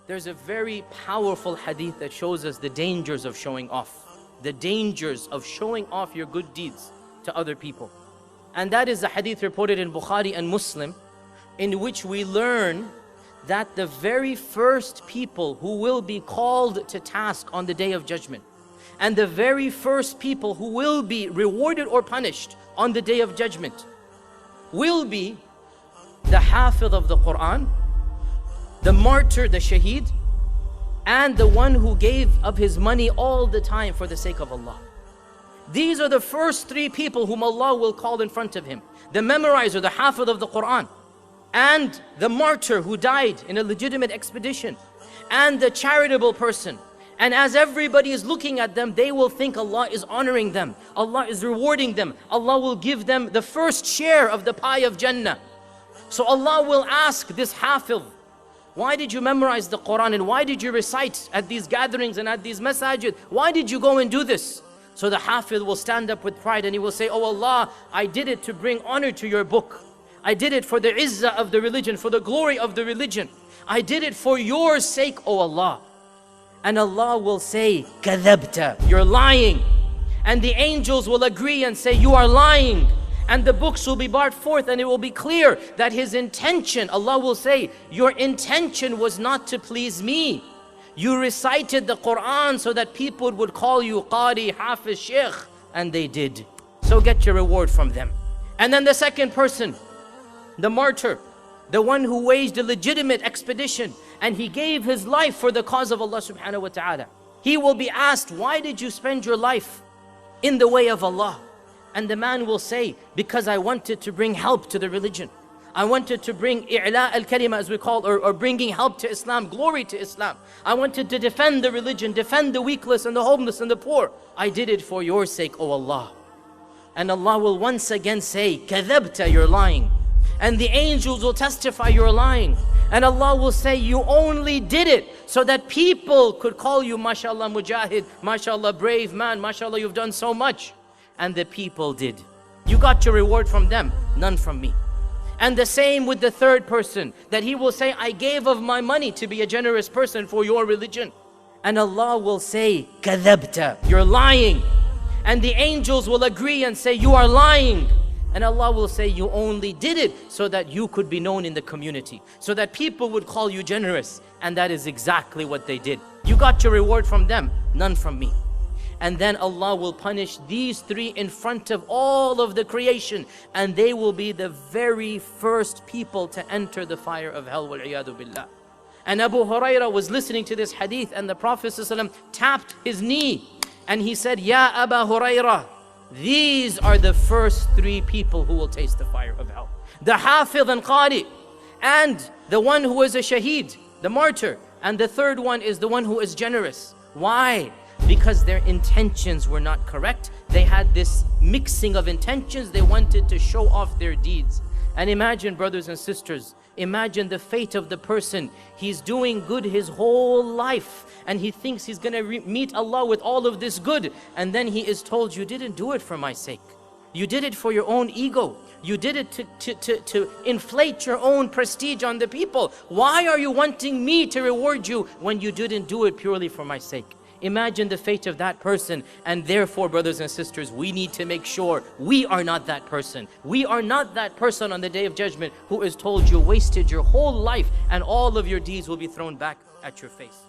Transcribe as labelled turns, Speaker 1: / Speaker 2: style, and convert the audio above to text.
Speaker 1: There's a very powerful hadith that shows us the dangers of showing off. The dangers of showing off your good deeds to other people. And that is the hadith reported in Bukhari and Muslim, in which we learn that the very first people who will be called to task on the Day of Judgment, and the very first people who will be rewarded or punished on the Day of Judgment, will be the Hafidh of the Quran, the martyr, the shaheed, and the one who gave of his money all the time for the sake of Allah. These are the first three people whom Allah will call in front of Him. The memorizer, the Hafidh of the Quran, and the martyr who died in a legitimate expedition, and the charitable person. And as everybody is looking at them, they will think Allah is honoring them, Allah is rewarding them, Allah will give them the first share of the pie of Jannah. So Allah will ask this Hafidh, why did you memorize the Quran, and why did you recite at these gatherings and at these masajid? Why did you go and do this? So the Hafidh will stand up with pride and he will say, oh Allah, I did it to bring honor to your book. I did it for the izzah of the religion, for the glory of the religion. I did it for your sake, oh Allah. And Allah will say, kadhabta, you're lying. And the angels will agree and say, you are lying. And the books will be brought forth and it will be clear that his intention, Allah will say, your intention was not to please me. You recited the Quran so that people would call you Qari, Hafiz, Sheikh, and they did. So get your reward from them. And then the second person, the martyr, the one who waged a legitimate expedition and he gave his life for the cause of Allah subhanahu wa ta'ala. He will be asked, why did you spend your life in the way of Allah? And the man will say, because I wanted to bring help to the religion. I wanted to bring i'la al-kalima, as we call, or bringing help to Islam, glory to Islam. I wanted to defend the religion, defend the weakless and the homeless and the poor. I did it for your sake, O Allah. And Allah will once again say, kadhabta, you're lying. And the angels will testify, you're lying. And Allah will say, you only did it so that people could call you, mashallah, mujahid, mashallah, brave man, mashallah, you've done so much. And the people did. You got your reward from them, none from me. And the same with the third person, that he will say, I gave of my money to be a generous person for your religion. And Allah will say, kadhabta, you're lying. And the angels will agree and say, you are lying. And Allah will say, you only did it so that you could be known in the community, so that people would call you generous. And that is exactly what they did. You got your reward from them, none from me. And then Allah will punish these three in front of all of the creation, and they will be the very first people to enter the fire of hell, wal-iyadu billah. And Abu Hurairah was listening to this hadith, and the Prophet ﷺ tapped his knee and he said, Ya Abu Hurairah, these are the first three people who will taste the fire of hell. The Hafidh and Qari, and the one who is a shaheed, the martyr, and the third one is the one who is generous. Why? Because their intentions were not correct. They had this mixing of intentions. They wanted to show off their deeds. And imagine, brothers and sisters, imagine the fate of the person. He's doing good his whole life and he thinks he's gonna meet Allah with all of this good, and then he is told, you didn't do it for my sake. You did it for your own ego. You did it to inflate your own prestige on the people. Why are you wanting me to reward you when you didn't do it purely for my sake? Imagine the fate of that person. And therefore, brothers and sisters, we need to make sure we are not that person. We are not that person on the Day of Judgment who is told you wasted your whole life and all of your deeds will be thrown back at your face.